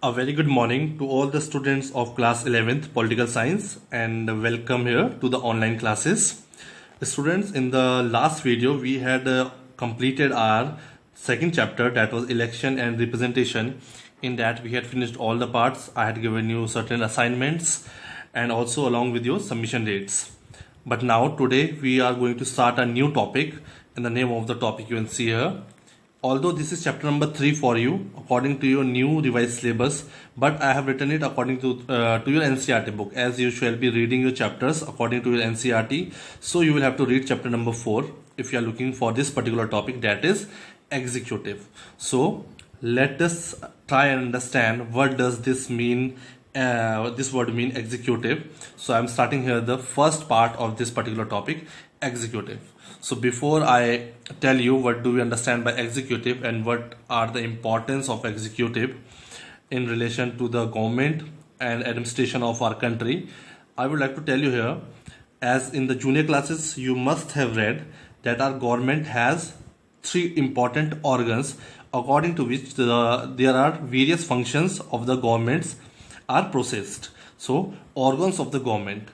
A very good morning to all the students of class 11th political science and welcome here to the online classes. Students, in the last video we had completed our second chapter, that was election and representation. In that we had finished all the parts. I had given you certain assignments and also along with your submission dates. But now today we are going to start a new topic, and the name of the topic you can see here. Although this is chapter number 3 for you according to your new revised syllabus, but I have written it according to your NCERT book, as you shall be reading your chapters according to your NCERT. So you will have to read chapter number 4 if you are looking for this particular topic, that is executive. So let us try and understand what does this mean, this word mean executive. So I'm starting here the first part of this particular topic, executive. So before I tell you what do we understand by executive and what are the importance of executive in relation to the government and administration of our country, I would like to tell you here, as in the junior classes you must have read that our government has three important organs according to which there are various functions of the governments are processed. So organs of the government: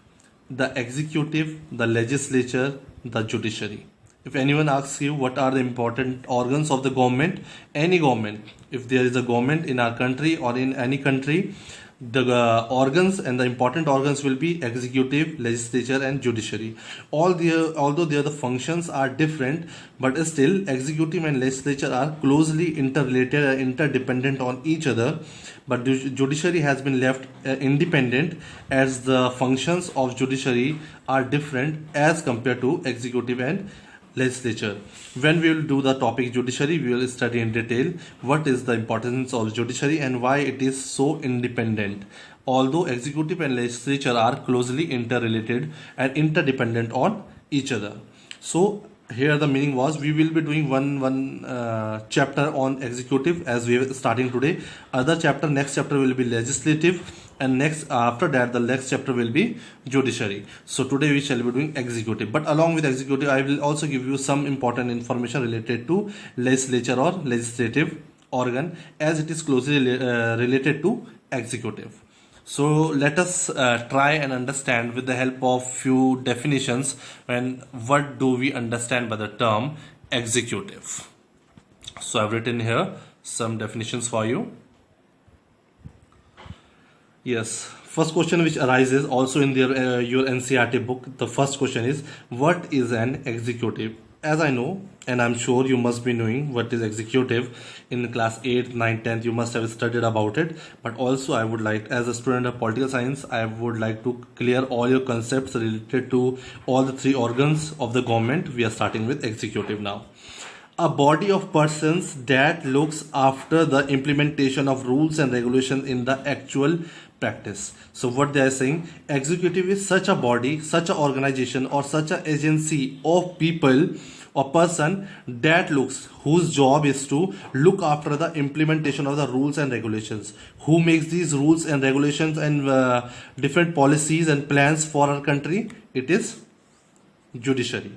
the executive, the legislature, the judiciary. If anyone asks you what are the important organs of the government, any government, if there is a government in our country or in any country, the organs and the important organs will be executive, legislature and judiciary. Although the functions are different, but still executive and legislature are closely interrelated and interdependent on each other. But the judiciary has been left independent, as the functions of judiciary are different as compared to executive and legislature. When we will do the topic judiciary, we will study in detail what is the importance of judiciary and why it is so independent, although executive and legislature are closely interrelated and interdependent on each other. So here the meaning was, we will be doing one chapter on executive as we are starting today. Next chapter will be legislative, and after that the next chapter will be judiciary. So today we shall be doing executive, but along with executive I will also give you some important information related to legislature or legislative organ, as it is closely related to executive. So let us try and understand with the help of few definitions what do we understand by the term executive. So I've written here some definitions for you. Yes, first question which arises also in your NCERT book, the first question is, what is an executive? As I know, and I'm sure you must be knowing what is executive. In class 8th, 9th, 10th you must have studied about it, but also I would like, as a student of political science, I would like to clear all your concepts related to all the three organs of the government. We are starting with executive now. A body of persons that looks after the implementation of rules and regulations in the actual practice. So what they are saying, executive is such a body, such an organization or such an agency of people or person whose job is to look after the implementation of the rules and regulations. Who makes these rules and regulations and different policies and plans for our country? It is judiciary.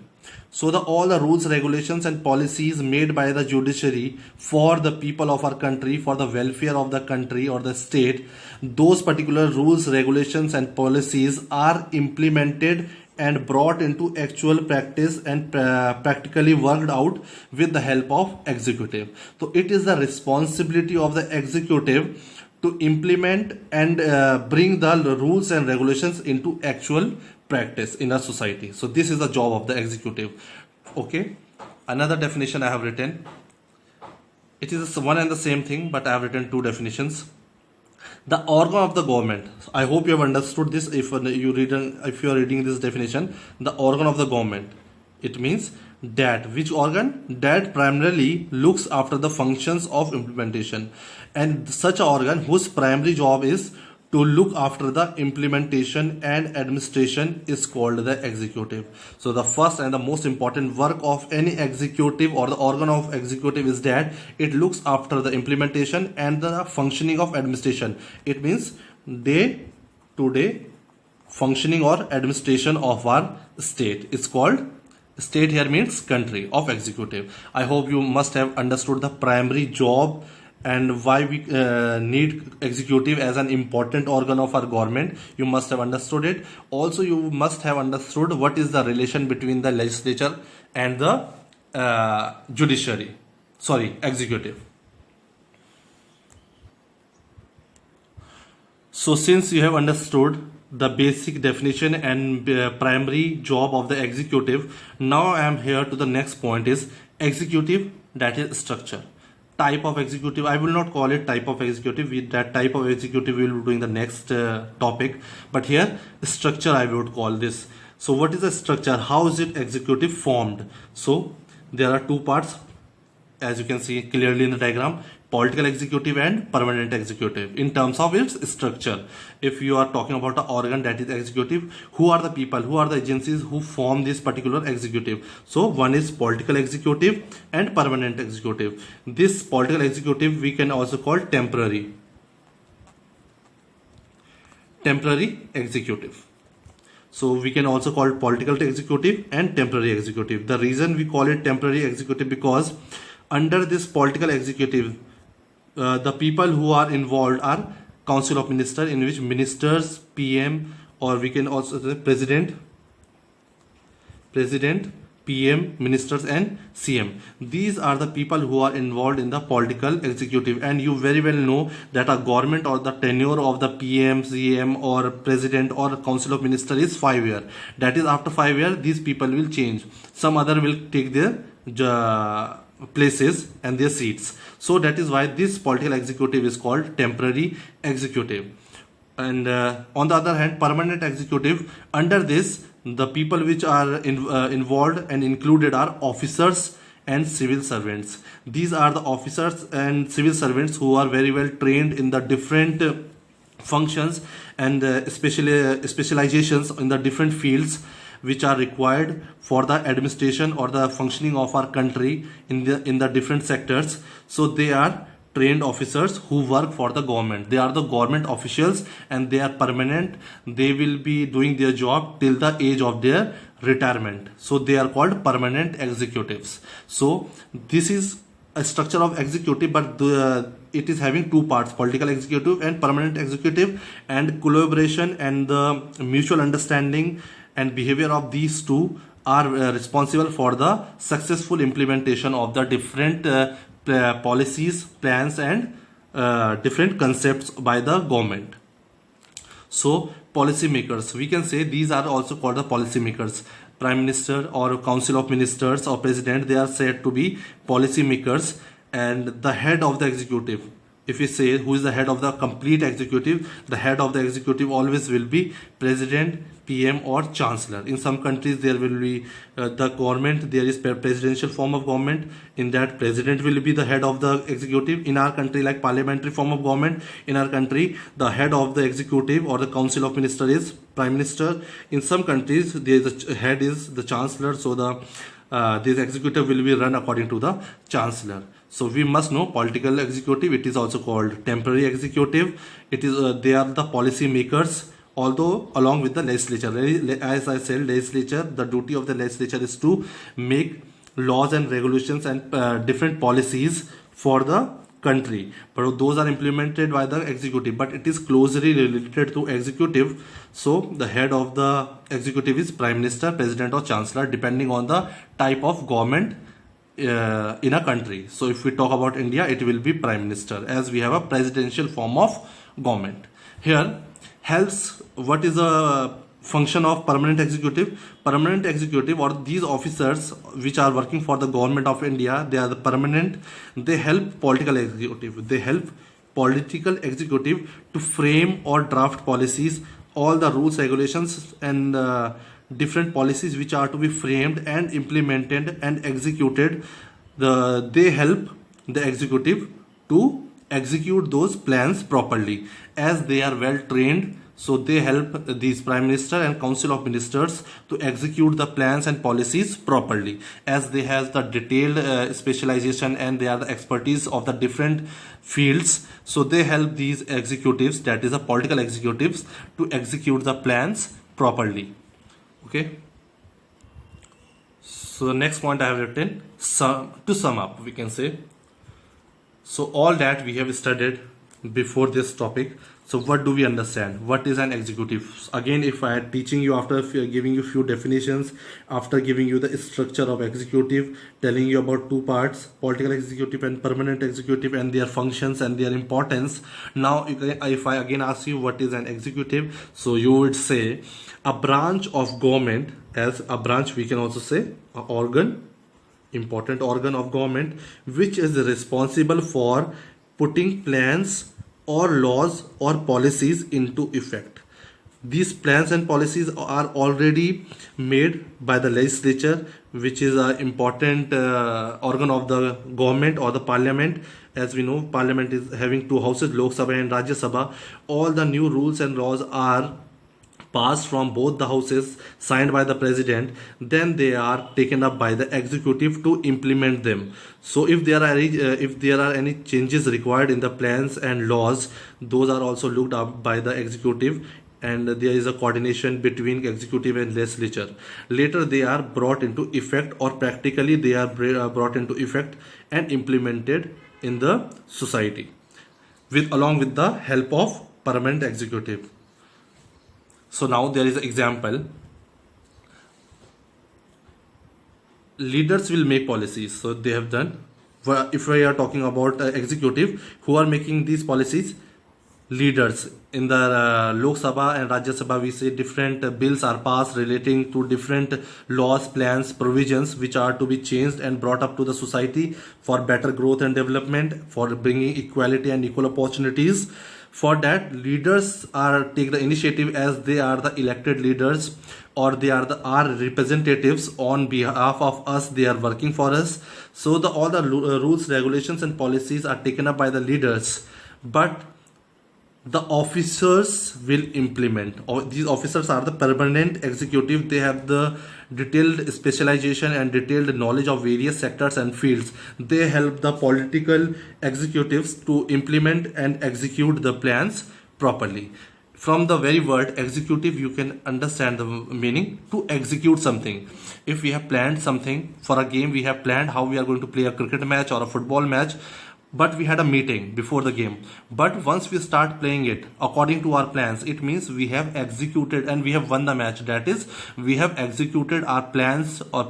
So all the rules, regulations and policies made by the judiciary for the people of our country, for the welfare of the country or the state, those particular rules, regulations and policies are implemented and brought into actual practice and practically worked out with the help of executive. So it is the responsibility of the executive to implement and bring the rules and regulations into actual practice in a society. So this is the job of the executive. Okay, another definition I have written, it is one and the same thing, but I have written two definitions. The organ of the government. I hope you have understood this. If you are reading this definition, the organ of the government, it means that which organ that primarily looks after the functions of implementation, and such an organ whose primary job is to look after the implementation and administration is called the executive. So the first and the most important work of any executive or the organ of executive is that it looks after the implementation and the functioning of administration. It means day-to-day functioning or administration of our state. It's called state, here means country, of executive. I hope you must have understood the primary job and why we need executive as an important organ of our government. You must have understood it. Also, you must have understood what is the relation between the legislature and the executive. So since you have understood the basic definition and primary job of the executive, now I am here to the next point is executive, that is structure. Type of executive, I will not call it type of executive. That type of executive we will be doing the next topic, but here structure I would call this. So what is the structure? How is it executive formed? So there are two parts, as you can see clearly in the diagram: political executive and permanent executive. In terms of its structure, if you are talking about an organ that is executive, who are the people, who are the agencies who form this particular executive? So one is political executive and permanent executive. This political executive we can also call temporary executive. So we can also call it political executive and temporary executive. The reason we call it temporary executive, because under this political executive, the people who are involved are Council of Ministers, in which ministers, PM, or we can also say president, PM, ministers, and CM. These are the people who are involved in the political executive. And you very well know that a government or the tenure of the PM, CM, or president or council of ministers is 5 years. That is, after 5 years, these people will change. Some other will take their places and their seats. So that is why this political executive is called temporary executive. And on the other hand, permanent executive, under this, the people which are involved and included are officers and civil servants. These are the officers and civil servants who are very well trained in the different functions and specializations in the different fields which are required for the administration or the functioning of our country in the different sectors. So they are trained officers who work for the government. They are the government officials and they are permanent. They will be doing their job till the age of their retirement. So they are called permanent executives. So this is a structure of executive, but it is having two parts: political executive and permanent executive, and collaboration and the mutual understanding and behavior of these two are responsible for the successful implementation of the different policies, plans, and different concepts by the government. So policy makers, we can say these are also called the policy makers. Prime Minister or Council of Ministers or President, they are said to be policy makers. And the head of the executive, if we say who is the head of the complete executive, the head of the executive always will be President, PM, or Chancellor. In some countries there will be the government, there is presidential form of government. In that, President will be the head of the executive. In our country, like parliamentary form of government, in our country the head of the executive or the Council of Ministers is Prime Minister. In some countries the head is the Chancellor, so this executive will be run according to the Chancellor. So we must know political executive, it is also called temporary executive. It is they are the policy makers, although along with the legislature. As I said, legislature, the duty of the legislature is to make laws and regulations and different policies for the country, but those are implemented by the executive, but it is closely related to executive. So the head of the executive is Prime Minister, President, or Chancellor, depending on the type of government in a country. So if we talk about India, it will be Prime Minister, as we have a presidential form of government. Here helps, what is the function of permanent executive? Permanent executive, or these officers which are working for the government of India, they are the permanent. They help political executive, to frame or draft policies, all the rules, regulations, and different policies which are to be framed and implemented and executed. They help the executive to execute those plans properly, as they are well trained. So they help these Prime Minister and Council of Ministers to execute the plans and policies properly, as they have the detailed specialization and they are the expertise of the different fields. So they help these executives, that is the political executives, to execute the plans properly. Okay. So the next point I have written, to sum up, we can say So all that we have studied before this topic. So what do we understand? What is an executive? Again, if I am teaching you after giving you few definitions, after giving you the structure of executive, telling you about two parts, political executive and permanent executive, and their functions and their importance. Now, if I again ask you what is an executive, so you would say a branch of government. As a branch, we can also say an organ, important organ of government, which is responsible for putting plans or laws or policies into effect. These plans and policies are already made by the legislature, which is an important organ of the government or the parliament. As we know, parliament is having two houses, Lok Sabha and Rajya Sabha. All the new rules and laws are passed from both the houses, signed by the president, then they are taken up by the executive to implement them. So if there are any changes required in the plans and laws, those are also looked up by the executive, and there is a coordination between executive and legislature. Later they are brought into effect, or practically they are brought into effect and implemented in the society with along with the help of permanent executive. So now there is an example. Leaders will make policies. So they have done. If we are talking about executive, who are making these policies? Leaders. In the Lok Sabha and Rajya Sabha, we say different bills are passed relating to different laws, plans, provisions which are to be changed and brought up to the society for better growth and development, for bringing equality and equal opportunities. For that, leaders take the initiative, as they are the elected leaders, or they are our representatives on behalf of us. They are working for us. So all the rules, regulations, and policies are taken up by the leaders, but the officers will implement. These officers are the permanent executive. They have the detailed specialization and detailed knowledge of various sectors and fields. They help the political executives to implement and execute the plans properly. From the very word executive, you can understand the meaning: to execute something. If we have planned something for a game, we have planned how we are going to play a cricket match or a football match, but we had a meeting before the game. But once we start playing it according to our plans, it means we have executed and we have won the match. That is, we have executed our plans or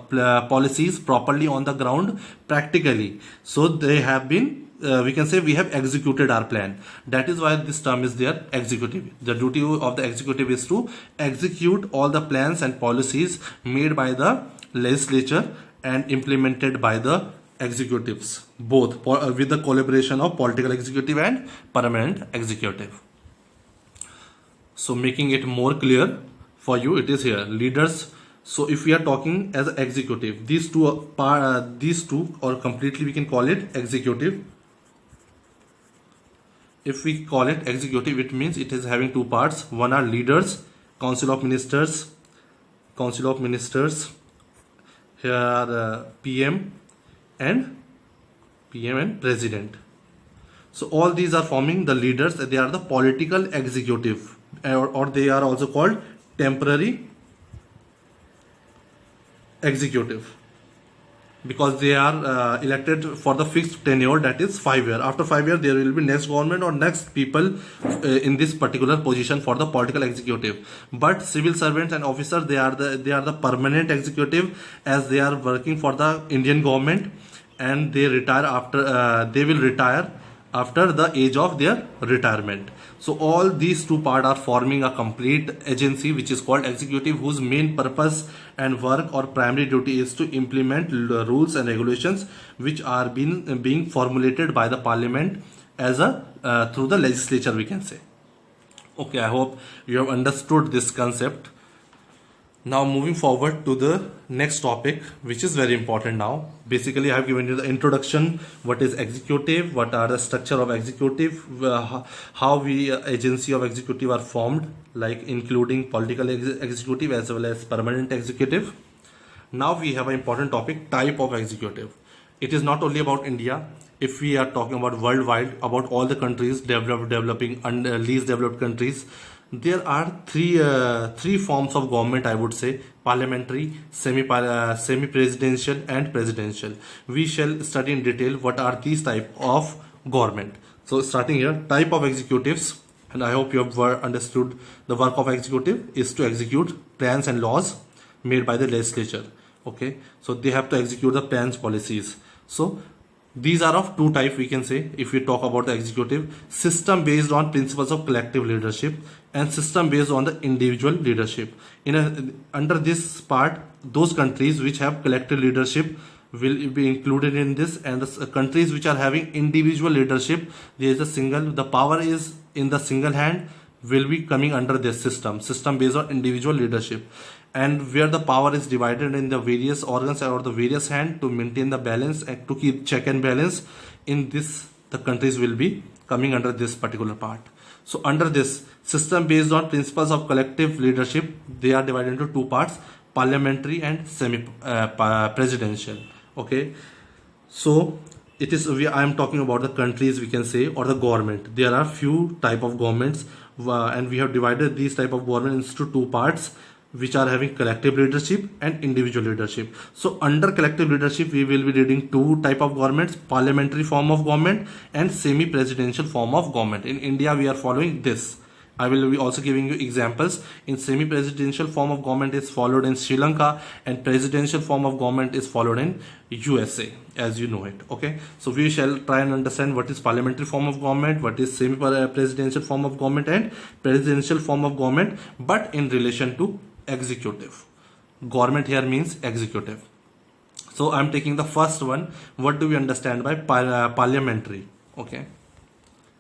policies properly on the ground, practically. So they have been, we can say we have executed our plan. That is why this term is there, executive. The duty of the executive is to execute all the plans and policies made by the legislature and implemented by the executives, both with the collaboration of political executive and permanent executive. So making it more clear for you, it is here leaders. So if we are talking as executive, these two or completely we can call it executive. If we call it executive, it means it is having two parts. One are leaders, council of ministers. Here are PM and president. So all these are forming the leaders. They are the political executive, or they are also called temporary executive, because they are elected for the fixed tenure, that is 5 years. After 5 years, there will be next government or next people in this particular position for the political executive. But civil servants and officers, they are the permanent executive, as they are working for the Indian government, and they retire after they will retire after the age of their retirement. So all these two parts are forming a complete agency, which is called executive, whose main purpose and work or primary duty is to implement rules and regulations which are being formulated by the parliament as through the legislature, we can say. Okay, I hope you have understood this concept. Now moving forward to the next topic, which is very important now. Basically, I have given you the introduction, what is executive, what are the structure of executive, how we agency of executive are formed, like including political executive as well as permanent executive. Now we have an important topic, type of executive. It is not only about India. If we are talking about worldwide, about all the countries, developed, developing, and least developed countries, there are three forms of government, I would say: parliamentary, semi-presidential, and presidential. We shall study in detail what are these type of government. So starting here, type of executives, and I hope you have understood the work of executive is to execute plans and laws made by the legislature. Okay, so they have to execute the plans, policies. So these are of two types, we can say, if we talk about the executive: system based on principles of collective leadership and system based on the individual leadership. Under this part, those countries which have collective leadership will be included in this, and the countries which are having individual leadership, there is the power is in the single hand, will be coming under this system based on individual leadership, and where the power is divided in the various organs or the various hand to maintain the balance and to keep check and balance. In this, the countries will be coming under this particular part. So under this system based on principles of collective leadership, they are divided into two parts: parliamentary and semi presidential. Okay, so I am talking about the countries, we can say, or the government. There are few type of governments, and we have divided these type of governments into two parts, which are having collective leadership and individual leadership. So under collective leadership, we will be reading two type of governments: parliamentary form of government and semi presidential form of government. In India, we are following this. I will be also giving you examples. In semi-presidential form of government is followed in Sri Lanka, and presidential form of government is followed in USA, as you know it. Okay, so we shall try and understand what is parliamentary form of government, what is semi-presidential form of government, and presidential form of government, but in relation to executive. Government here means executive. So I'm taking the first one. What do we understand by parliamentary? Okay,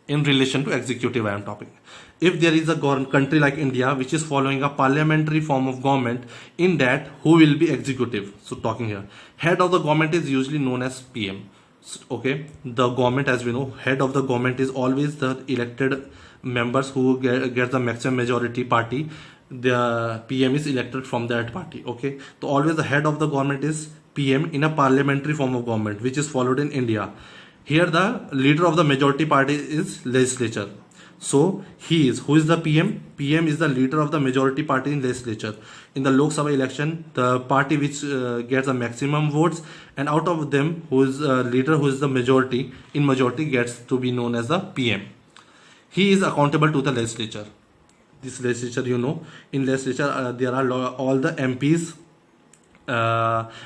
in relation to executive, I am talking. If there is a country like India which is following a parliamentary form of government, in that who will be executive? So talking here, head of the government is usually known as PM. Okay, the government, as we know, head of the government is always the elected members who get the maximum majority party. The PM is elected from that party. Okay, so always the head of the government is PM in a parliamentary form of government, which is followed in India. Here the leader of the majority party is legislature. So who is the PM? PM is the leader of the majority party in legislature. In the Lok Sabha election, the party which gets the maximum votes, and out of them, who is leader, who is the majority in majority, gets to be known as the PM. He is accountable to the legislature. This legislature, you know, in legislature there are all the MPs,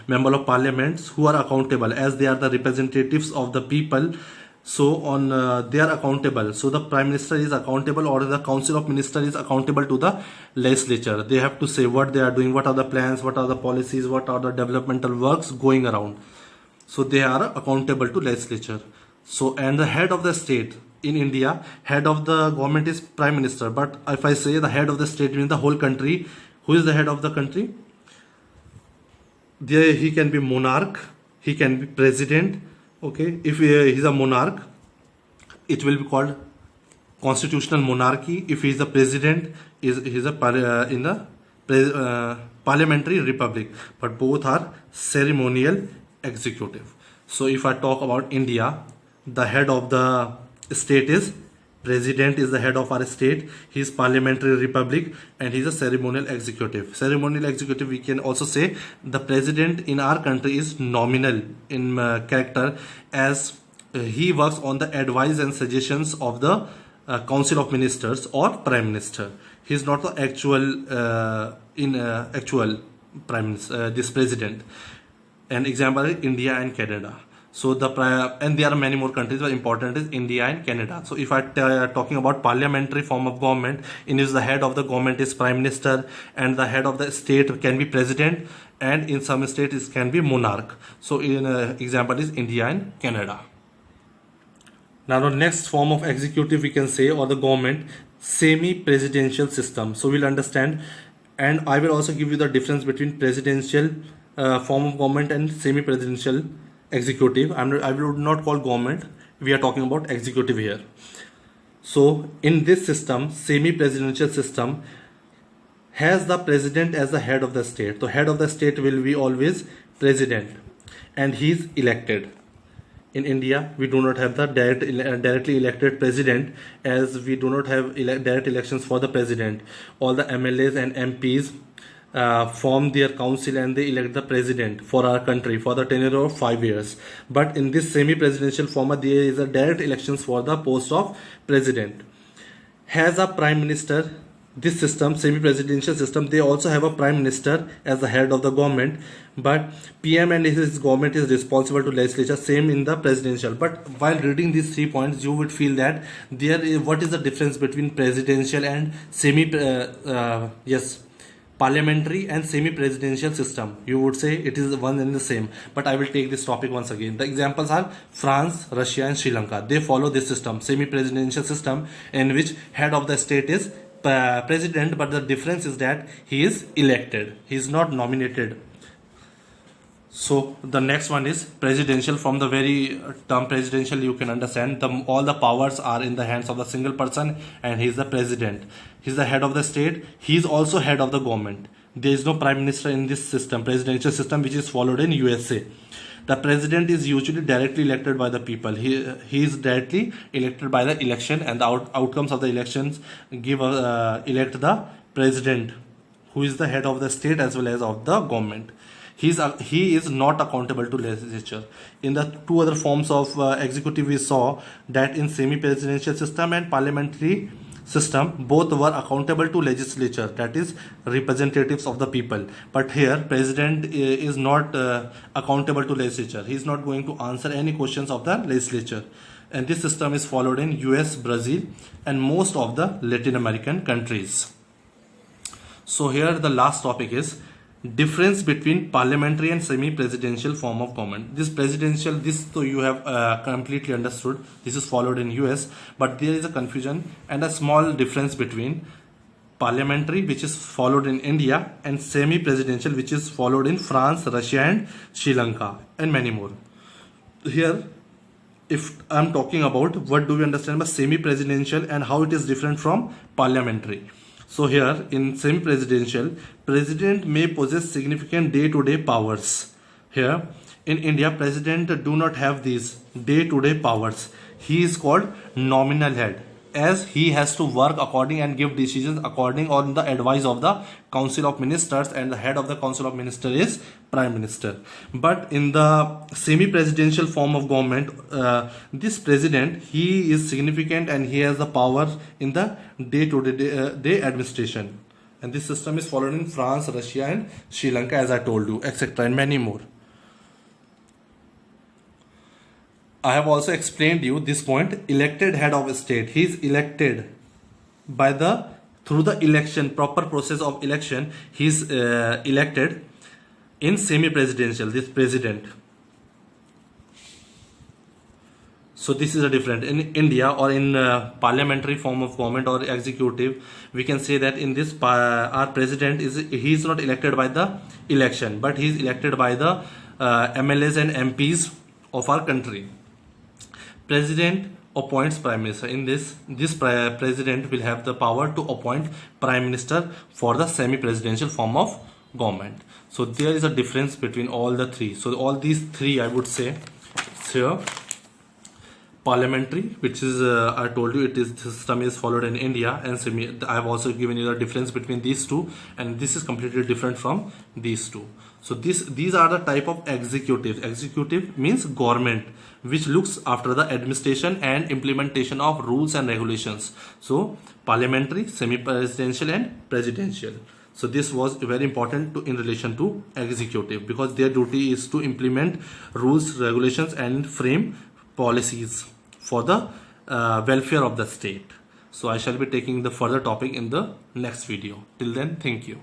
member of parliaments, who are accountable as they are the representatives of the people. So they are accountable. So the prime minister is accountable, or the council of ministers is accountable to the legislature. They have to say what they are doing, what are the plans, what are the policies, what are the developmental works going around. So they are accountable to legislature. So, and the head of the state in India, head of the government is prime minister. But if I say the head of the state means the whole country, who is the head of the country? There he can be monarch, he can be president. Okay, if he is a monarch, it will be called constitutional monarchy. If he is a president, he is a parliamentary republic. But both are ceremonial executive. So if I talk about India, the head of the state is president, is the head of our state. He is parliamentary republic, and he is a ceremonial executive. Ceremonial executive, we can also say the president in our country is nominal in character, as he works on the advice and suggestions of the council of ministers or prime minister. He is not the actual prime minister, this president. An example is India and Canada. So and there are many more countries, but important is India and Canada. So if I talking about parliamentary form of government, in which the head of the government is prime minister, and the head of the state can be president, and in some states it can be monarch. So in example is India and Canada. Now the next form of executive, we can say, or the government, semi-presidential system. So we'll understand, and I will also give you the difference between presidential form of government and semi-presidential executive. I would not call government, we are talking about executive here. So in this system, semi-presidential system, has the president as the head of the state. So head of the state will be always president, and he is elected. In India, we do not have the directly elected president, as we do not have direct elections for the president. All the MLAs and MPs form their council and they elect the president for our country for the tenure of 5 years. But in this semi-presidential format, there is a direct elections for the post of president. Has a prime minister. This system, semi-presidential system, they also have a prime minister as the head of the government, but PM and his government is responsible to legislature, same in the presidential. But while reading these 3 points, you would feel that there is, what is the difference between presidential and parliamentary and semi-presidential system? You would say it is one and the same, but I will take this topic once again. The examples are France, Russia and Sri Lanka. They follow this system, semi-presidential system, in which head of the state is president, but the difference is that he is elected, he is not nominated. So the next one is presidential. From the very term presidential, you can understand all the powers are in the hands of the single person, and he is the president. He is the head of the state. He is also head of the government. There is no prime minister in this system, presidential system, which is followed in USA. The president is usually directly elected by the people. He is directly elected by the election, and the outcomes of the elections elect the president, who is the head of the state as well as of the government. He is not accountable to legislature. In the two other forms of executive, we saw that in semi-presidential system and parliamentary system, both were accountable to legislature, that is representatives of the people. But here president is not accountable to legislature. He is not going to answer any questions of the legislature. And this system is followed in US, Brazil and most of the Latin American countries. So here the last topic is difference between parliamentary and semi-presidential form of government. This presidential, this so you have completely understood. This is followed in US, but there is a confusion and a small difference between parliamentary, which is followed in India, and semi-presidential, which is followed in France, Russia and Sri Lanka and many more. Here, if I'm talking about what do we understand by semi-presidential and how it is different from parliamentary. So here in semi-presidential, president may possess significant day-to-day powers. Here in India, president do not have these day-to-day powers. He is called nominal head, as he has to work according and give decisions according on the advice of the Council of Ministers, and the head of the Council of Ministers is Prime Minister. But in the semi-presidential form of government, this president, he is significant and he has the power in the day-to-day administration. And this system is followed in France, Russia and Sri Lanka, as I told you, etc. and many more. I have also explained you this point. Elected head of state, he is elected by through the election, proper process of election. He is elected in semi-presidential, this president. So this is a different in India, or in parliamentary form of government or executive. We can say that in this our president he is not elected by the election, but he is elected by the MLAs and MPs of our country. President appoints prime minister. In this president will have the power to appoint prime minister for the semi-presidential form of government. So there is a difference between all the three. So all these three, I would say, here parliamentary, which is I told you, it is the system is followed in India, and I have also given you the difference between these two, and this is completely different from these two. So these are the type of executive. Executive means government, which looks after the administration and implementation of rules and regulations. So parliamentary, semi-presidential and presidential. So this was very important in relation to executive, because their duty is to implement rules, regulations and frame policies for the welfare of the state. So I shall be taking the further topic in the next video. Till then, thank you.